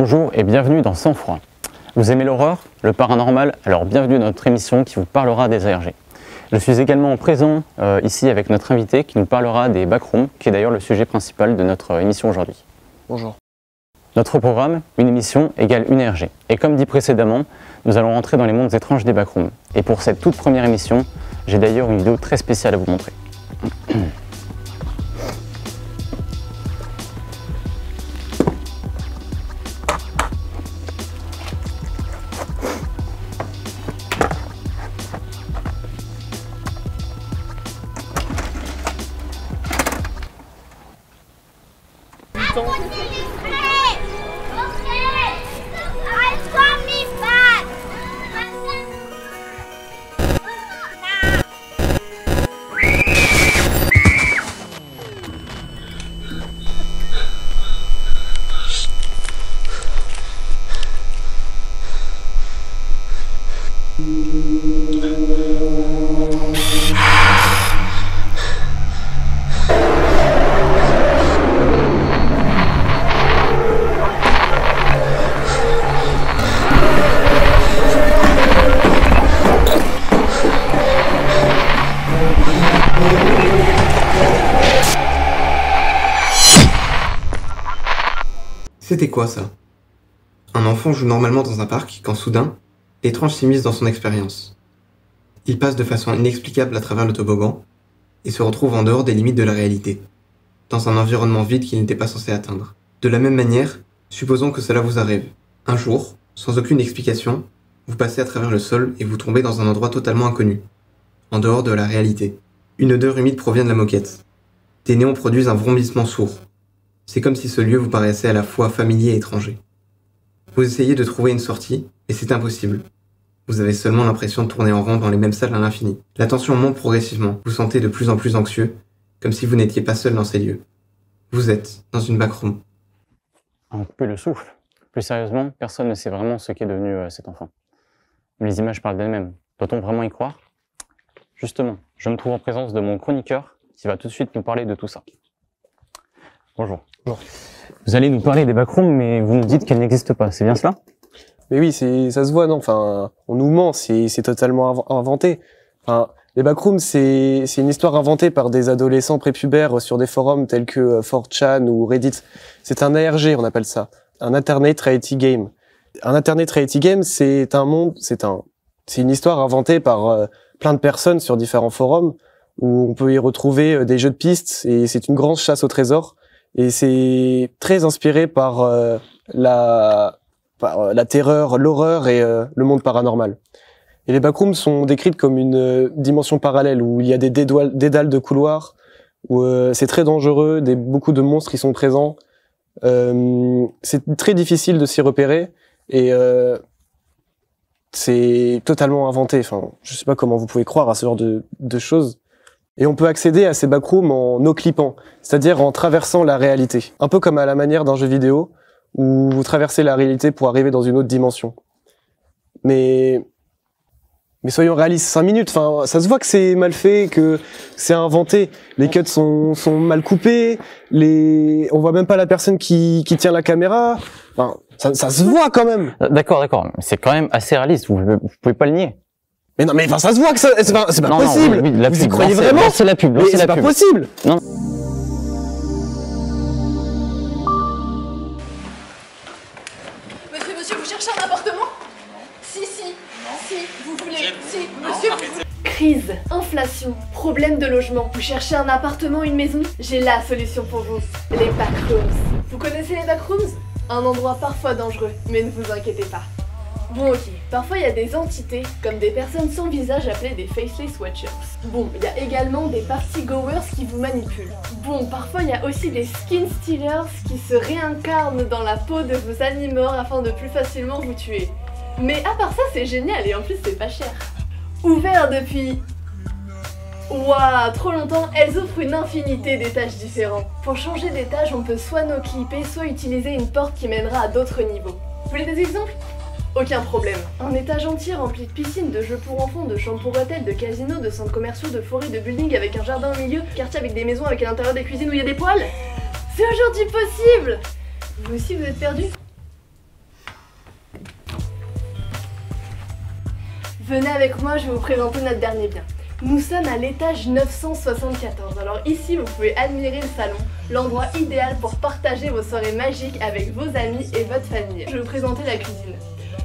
Bonjour et bienvenue dans Sang Froid. Vous aimez l'horreur, le paranormal? Alors bienvenue dans notre émission qui vous parlera des ARG. Je suis également présent ici avec notre invité qui nous parlera des backrooms, qui est d'ailleurs le sujet principal de notre émission aujourd'hui. Bonjour. Notre programme, une émission égale une ARG. Et comme dit précédemment, nous allons rentrer dans les mondes étranges des backrooms. Et pour cette toute première émission, j'ai d'ailleurs une vidéo très spéciale à vous montrer. C'était quoi ça? Un enfant joue normalement dans un parc quand soudain, l'étrange s'immisce dans son expérience. Il passe de façon inexplicable à travers le toboggan et se retrouve en dehors des limites de la réalité, dans un environnement vide qu'il n'était pas censé atteindre. De la même manière, supposons que cela vous arrive. Un jour, sans aucune explication, vous passez à travers le sol et vous tombez dans un endroit totalement inconnu, en dehors de la réalité. Une odeur humide provient de la moquette. Des néons produisent un vrombissement sourd. C'est comme si ce lieu vous paraissait à la fois familier et étranger. Vous essayez de trouver une sortie, et c'est impossible. Vous avez seulement l'impression de tourner en rond dans les mêmes salles à l'infini. La tension monte progressivement, vous sentez de plus en plus anxieux, comme si vous n'étiez pas seul dans ces lieux. Vous êtes dans une backroom. On coupe le souffle. Plus sérieusement, personne ne sait vraiment ce qu'est devenu cet enfant. Mais les images parlent d'elles-mêmes. Doit-on vraiment y croire? Justement, je me trouve en présence de mon chroniqueur qui va tout de suite nous parler de tout ça. Bonjour. Bonjour. Vous allez nous parler des backrooms, mais vous nous dites qu'elles n'existent pas, c'est bien cela? Mais oui, ça se voit, non? Enfin, on nous ment, c'est totalement inventé. Enfin, les backrooms, c'est une histoire inventée par des adolescents prépubères sur des forums tels que 4chan ou Reddit. C'est un ARG, on appelle ça. Un Alternate Reality Game. Un Alternate Reality Game, c'est une histoire inventée par plein de personnes sur différents forums où on peut y retrouver des jeux de pistes et c'est une grande chasse au trésor. Et c'est très inspiré par la terreur, l'horreur et le monde paranormal. Et les backrooms sont décrites comme une dimension parallèle où il y a des dédales de couloirs, où c'est très dangereux, beaucoup de monstres qui sont présents. C'est très difficile de s'y repérer et c'est totalement inventé. Enfin, je sais pas comment vous pouvez croire à ce genre de choses. Et on peut accéder à ces backrooms en no-clippant, c'est-à-dire en traversant la réalité. Un peu comme à la manière d'un jeu vidéo, où vous traversez la réalité pour arriver dans une autre dimension. Mais soyons réalistes, 5 minutes, enfin, ça se voit que c'est mal fait, que c'est inventé. Les cuts sont mal coupés, on voit même pas la personne qui tient la caméra. Enfin, ça se voit quand même. D'accord. C'est quand même assez réaliste, vous pouvez pas le nier. Mais non, mais enfin, ça se voit que c'est pas possible. Oui, vous y croyez vraiment? C'est la pub. Mais c'est pas possible. Non. Monsieur, vous cherchez un appartement? Si, vous voulez. Si, monsieur. Crise, inflation, problème de logement. Vous cherchez un appartement, une maison? J'ai la solution pour vous. Les backrooms. Vous connaissez les backrooms? Un endroit parfois dangereux, mais ne vous inquiétez pas. Bon ok, parfois il y a des entités, comme des personnes sans visage appelées des Faceless Watchers. Bon, il y a également des party-goers qui vous manipulent. Bon, parfois il y a aussi des skin stealers qui se réincarnent dans la peau de vos animaux afin de plus facilement vous tuer. Mais à part ça, c'est génial et en plus c'est pas cher. Ouvert depuis... Waouh, trop longtemps, elles offrent une infinité d'étages différents. Pour changer d'étage, on peut soit no-clipper, soit utiliser une porte qui mènera à d'autres niveaux. Vous voulez des exemples? Aucun problème. Un étage entier rempli de piscines, de jeux pour enfants, de chambres pour hôtels, de casinos, de centres commerciaux, de forêts, de buildings avec un jardin au milieu, quartier avec des maisons avec à l'intérieur des cuisines où il y a des poêles. C'est aujourd'hui possible! Vous aussi vous êtes perdu? Venez avec moi, je vais vous présenter notre dernier bien. Nous sommes à l'étage 974, alors ici vous pouvez admirer le salon, l'endroit idéal pour partager vos soirées magiques avec vos amis et votre famille. Je vais vous présenter la cuisine.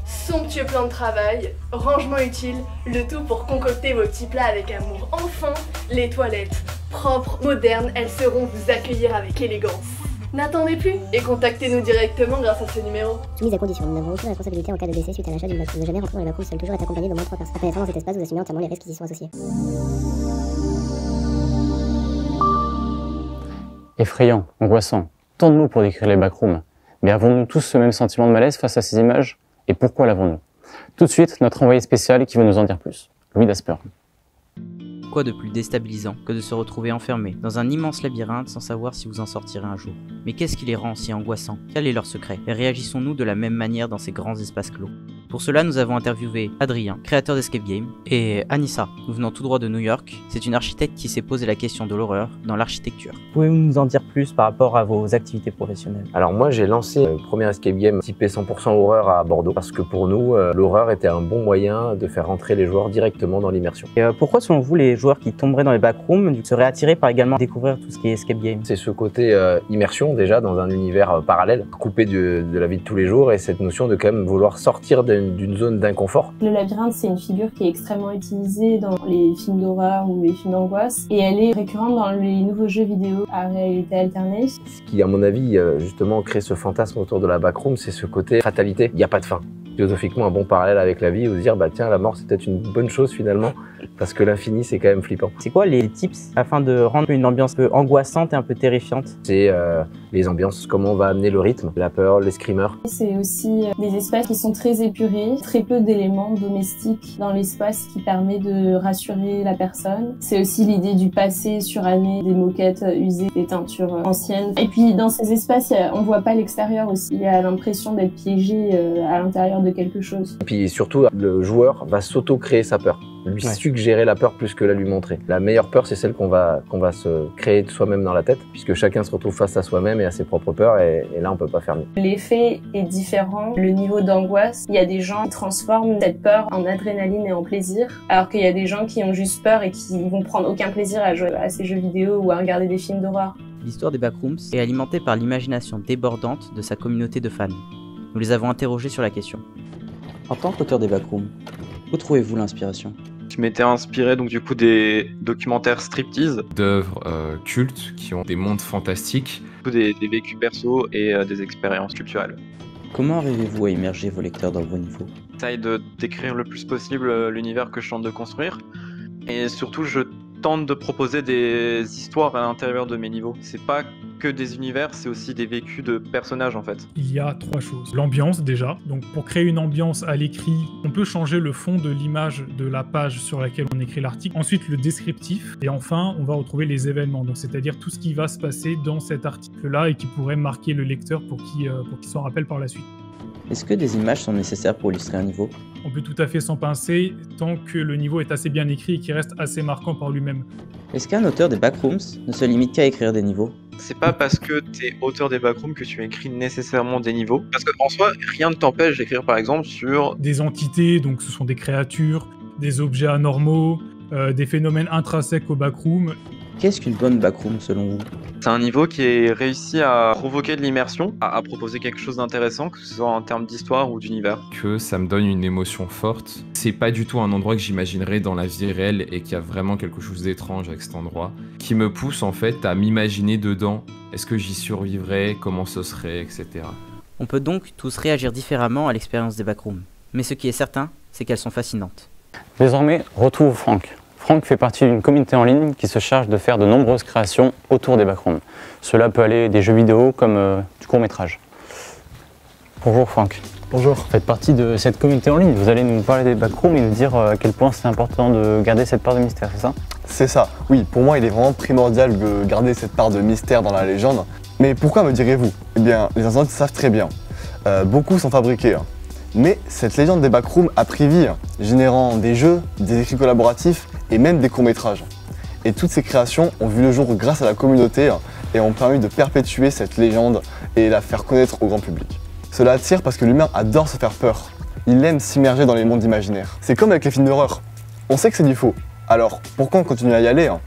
Somptueux plan de travail, rangement utile, le tout pour concocter vos petits plats avec amour. Enfin, les toilettes, propres, modernes, elles sauront vous accueillir avec élégance. N'attendez plus et contactez-nous directement grâce à ce numéro. Soumise à condition, nous n'avons aucune responsabilité en cas de décès suite à l'achat d'une backroom. Ne jamais rentrer dans les backrooms seul, toujours être accompagné d'au moins 3 personnes. À pénétrer dans cet espace, vous assumez entièrement les risques qui y sont associés. Effrayant, angoissant, tant de mots pour décrire les backrooms. Mais avons-nous tous ce même sentiment de malaise face à ces images? Et pourquoi l'avons-nous? Tout de suite, notre envoyé spécial qui va nous en dire plus, Louis Dasper. Quoi de plus déstabilisant que de se retrouver enfermé dans un immense labyrinthe sans savoir si vous en sortirez un jour? Mais qu'est-ce qui les rend si angoissants? Quel est leur secret? Et réagissons-nous de la même manière dans ces grands espaces clos? Pour cela, nous avons interviewé Adrien, créateur d'Escape Game, et Anissa, nous venant tout droit de New York. C'est une architecte qui s'est posé la question de l'horreur dans l'architecture. Pouvez-vous nous en dire plus par rapport à vos activités professionnelles? Alors moi j'ai lancé le premier Escape Game typé 100% horreur à Bordeaux parce que pour nous l'horreur était un bon moyen de faire rentrer les joueurs directement dans l'immersion. Et pourquoi selon vous les joueurs qui tomberaient dans les backrooms seraient attirés par également découvrir tout ce qui est Escape Game? C'est ce côté immersion déjà dans un univers parallèle, coupé de la vie de tous les jours, et cette notion de quand même vouloir sortir d'une zone d'inconfort. Le labyrinthe, c'est une figure qui est extrêmement utilisée dans les films d'horreur ou les films d'angoisse, et elle est récurrente dans les nouveaux jeux vidéo à réalité alternée. Ce qui, à mon avis, justement crée ce fantasme autour de la backroom, c'est ce côté fatalité. Il n'y a pas de fin. Philosophiquement, un bon parallèle avec la vie, ou se dire, bah tiens, la mort c'est peut-être une bonne chose finalement, parce que l'infini c'est quand même flippant. C'est quoi les tips afin de rendre une ambiance un peu angoissante et un peu terrifiante? C'est les ambiances, comment on va amener le rythme, la peur, les screamers. C'est aussi des espaces qui sont très épurés, très peu d'éléments domestiques dans l'espace qui permet de rassurer la personne. C'est aussi l'idée du passé suranné, des moquettes usées, des teintures anciennes. Et puis dans ces espaces, on voit pas l'extérieur aussi. Il y a l'impression d'être piégé à l'intérieur de quelque chose. Et puis surtout, le joueur va s'auto-créer sa peur, lui suggérer la peur plus que la lui montrer. La meilleure peur, c'est celle qu'on va se créer de soi-même dans la tête, puisque chacun se retrouve face à soi-même et à ses propres peurs, et là on peut pas faire mieux. L'effet est différent, le niveau d'angoisse. Il y a des gens qui transforment cette peur en adrénaline et en plaisir, alors qu'il y a des gens qui ont juste peur et qui vont prendre aucun plaisir à jouer à ces jeux vidéo ou à regarder des films d'horreur. L'histoire des backrooms est alimentée par l'imagination débordante de sa communauté de fans. Nous les avons interrogés sur la question. En tant qu'auteur des backrooms, où trouvez-vous l'inspiration? Je m'étais inspiré donc du coup des documentaires striptease, d'œuvres cultes qui ont des mondes fantastiques, des vécus perso et des expériences culturelles. Comment arrivez-vous à immerger vos lecteurs dans vos niveaux? J'essaye de décrire le plus possible l'univers que je tente de construire, et surtout je tente de proposer des histoires à l'intérieur de mes niveaux. C'est pas que des univers, c'est aussi des vécus de personnages en fait. Il y a 3 choses. L'ambiance déjà. Donc pour créer une ambiance à l'écrit, on peut changer le fond de l'image de la page sur laquelle on écrit l'article. Ensuite le descriptif. Et enfin on va retrouver les événements. Donc c'est-à-dire tout ce qui va se passer dans cet article-là et qui pourrait marquer le lecteur pour qu'il s'en rappelle par la suite. Est-ce que des images sont nécessaires pour illustrer un niveau? On peut tout à fait s'en pincer tant que le niveau est assez bien écrit et qu'il reste assez marquant par lui-même. Est-ce qu'un auteur des backrooms ne se limite qu'à écrire des niveaux? C'est pas parce que t'es auteur des backrooms que tu écris nécessairement des niveaux. Parce qu'en soi, rien ne t'empêche d'écrire par exemple sur des entités, donc ce sont des créatures, des objets anormaux, des phénomènes intrinsèques au backroom. Qu'est-ce qu'une bonne backroom selon vous? C'est un niveau qui est réussi à provoquer de l'immersion, à proposer quelque chose d'intéressant, que ce soit en termes d'histoire ou d'univers. Que ça me donne une émotion forte. C'est pas du tout un endroit que j'imaginerais dans la vie réelle et qu'il y a vraiment quelque chose d'étrange avec cet endroit, qui me pousse en fait à m'imaginer dedans. Est-ce que j'y survivrais? Comment ce serait? Etc. On peut donc tous réagir différemment à l'expérience des backrooms. Mais ce qui est certain, c'est qu'elles sont fascinantes. Désormais, retrouve Franck. Franck fait partie d'une communauté en ligne qui se charge de faire de nombreuses créations autour des backrooms. Cela peut aller des jeux vidéo comme du court-métrage. Bonjour Franck. Bonjour. Vous faites partie de cette communauté en ligne. Vous allez nous parler des backrooms et nous dire à quel point c'est important de garder cette part de mystère, c'est ça? C'est ça. Oui, pour moi, il est vraiment primordial de garder cette part de mystère dans la légende. Mais pourquoi me direz-vous? Eh bien, les internautes savent très bien. Beaucoup sont fabriqués. Mais cette légende des backrooms a pris vie, générant des jeux, des écrits collaboratifs et même des courts-métrages. Et toutes ces créations ont vu le jour grâce à la communauté et ont permis de perpétuer cette légende et la faire connaître au grand public. Cela attire parce que l'humain adore se faire peur. il aime s'immerger dans les mondes imaginaires. C'est comme avec les films d'horreur. On sait que c'est du faux. Alors, pourquoi on continue à y aller hein?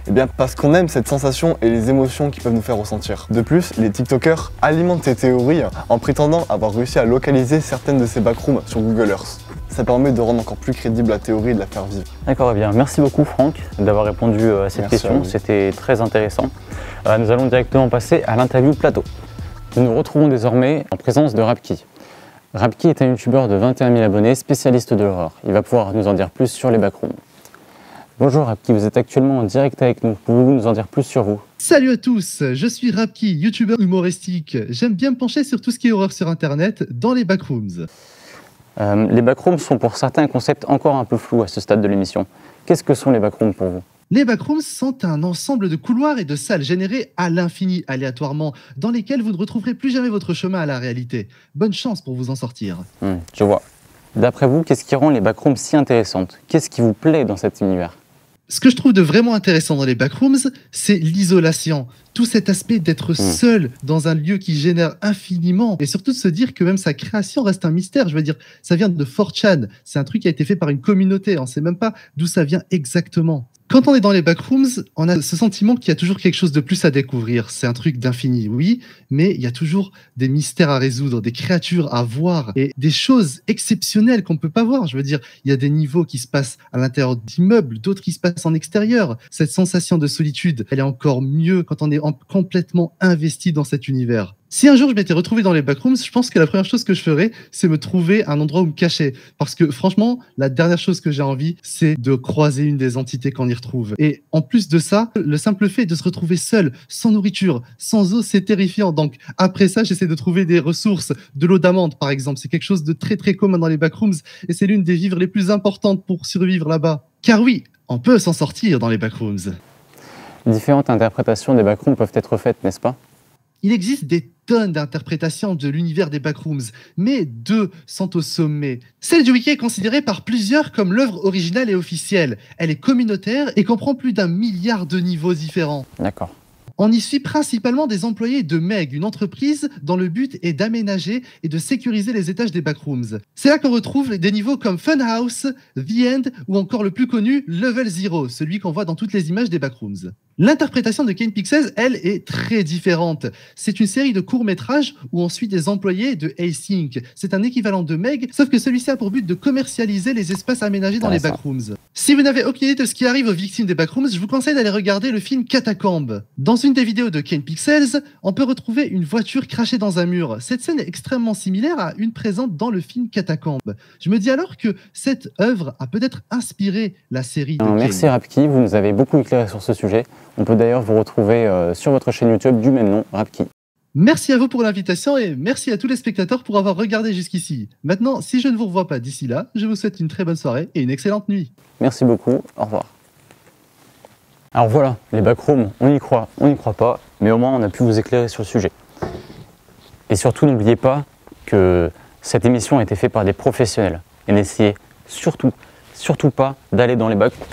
Eh bien parce qu'on aime cette sensation et les émotions qu'ils peuvent nous faire ressentir. De plus, les TikTokers alimentent ces théories en prétendant avoir réussi à localiser certaines de ces backrooms sur Google Earth. Ça permet de rendre encore plus crédible la théorie et de la faire vivre. D'accord, eh bien merci beaucoup Franck d'avoir répondu à cette question, c'était très intéressant. Nous allons directement passer à l'interview plateau. Nous nous retrouvons désormais en présence de Rapki. Rapki est un youtubeur de 21 000 abonnés, spécialiste de l'horreur. Il va pouvoir nous en dire plus sur les backrooms. Bonjour Rapki, vous êtes actuellement en direct avec nous. Pouvez-vous nous en dire plus sur vous? Salut à tous, je suis Rapki, youtubeur humoristique. J'aime bien me pencher sur tout ce qui est horreur sur internet dans les backrooms. Les backrooms sont pour certains concepts encore un peu flous à ce stade de l'émission. Qu'est-ce que sont les backrooms pour vous? Les backrooms sont un ensemble de couloirs et de salles générées à l'infini, aléatoirement, dans lesquelles vous ne retrouverez plus jamais votre chemin à la réalité. Bonne chance pour vous en sortir. Je vois. D'après vous, qu'est-ce qui rend les backrooms si intéressantes? Qu'est-ce qui vous plaît dans cet univers? Ce que je trouve de vraiment intéressant dans les backrooms, c'est l'isolation. Tout cet aspect d'être seul dans un lieu qui génère infiniment, et surtout de se dire que même sa création reste un mystère. Je veux dire, ça vient de 4chan, c'est un truc qui a été fait par une communauté, on ne sait même pas d'où ça vient exactement. Quand on est dans les backrooms, on a ce sentiment qu'il y a toujours quelque chose de plus à découvrir. C'est un truc d'infini, oui, mais il y a toujours des mystères à résoudre, des créatures à voir et des choses exceptionnelles qu'on ne peut pas voir. Je veux dire, il y a des niveaux qui se passent à l'intérieur d'immeubles, d'autres qui se passent en extérieur. Cette sensation de solitude, elle est encore mieux quand on est complètement investi dans cet univers. Si un jour je m'étais retrouvé dans les backrooms, je pense que la première chose que je ferais, c'est me trouver un endroit où me cacher. Parce que franchement, la dernière chose que j'ai envie, c'est de croiser une des entités qu'on y retrouve. Et en plus de ça, le simple fait de se retrouver seul, sans nourriture, sans eau, c'est terrifiant. Donc après ça, j'essaie de trouver des ressources, de l'eau d'amande par exemple. C'est quelque chose de très très commun dans les backrooms et c'est l'une des vivres les plus importantes pour survivre là-bas. Car oui, on peut s'en sortir dans les backrooms. Différentes interprétations des backrooms peuvent être faites, n'est-ce pas? Il existe des tonnes d'interprétations de l'univers des backrooms, mais deux sont au sommet. Celle du wiki est considérée par plusieurs comme l'œuvre originale et officielle. Elle est communautaire et comprend plus d'1 milliard de niveaux différents. D'accord. On y suit principalement des employés de Meg, une entreprise dont le but est d'aménager et de sécuriser les étages des backrooms. C'est là qu'on retrouve des niveaux comme Funhouse, The End ou encore le plus connu Level Zero, celui qu'on voit dans toutes les images des backrooms. L'interprétation de Kane Pixels, elle, est très différente. C'est une série de courts-métrages où on suit des employés de Async. C'est un équivalent de Meg, sauf que celui-ci a pour but de commercialiser les espaces aménagés dans les backrooms. Si vous n'avez aucune idée de ce qui arrive aux victimes des backrooms, je vous conseille d'aller regarder le film Catacombe. Dans une des vidéos de Kane Pixels, on peut retrouver une voiture crachée dans un mur. Cette scène est extrêmement similaire à une présente dans le film Catacombe. Je me dis alors que cette œuvre a peut-être inspiré la série de Kane. Merci Rapki, vous nous avez beaucoup éclairé sur ce sujet. On peut d'ailleurs vous retrouver sur votre chaîne YouTube du même nom, Rapki. Merci à vous pour l'invitation et merci à tous les spectateurs pour avoir regardé jusqu'ici. Maintenant, si je ne vous revois pas d'ici là, je vous souhaite une très bonne soirée et une excellente nuit. Merci beaucoup, au revoir. Alors voilà, les backrooms, on y croit pas, mais au moins on a pu vous éclairer sur le sujet. Et surtout, n'oubliez pas que cette émission a été faite par des professionnels. Et n'essayez surtout pas d'aller dans les backrooms.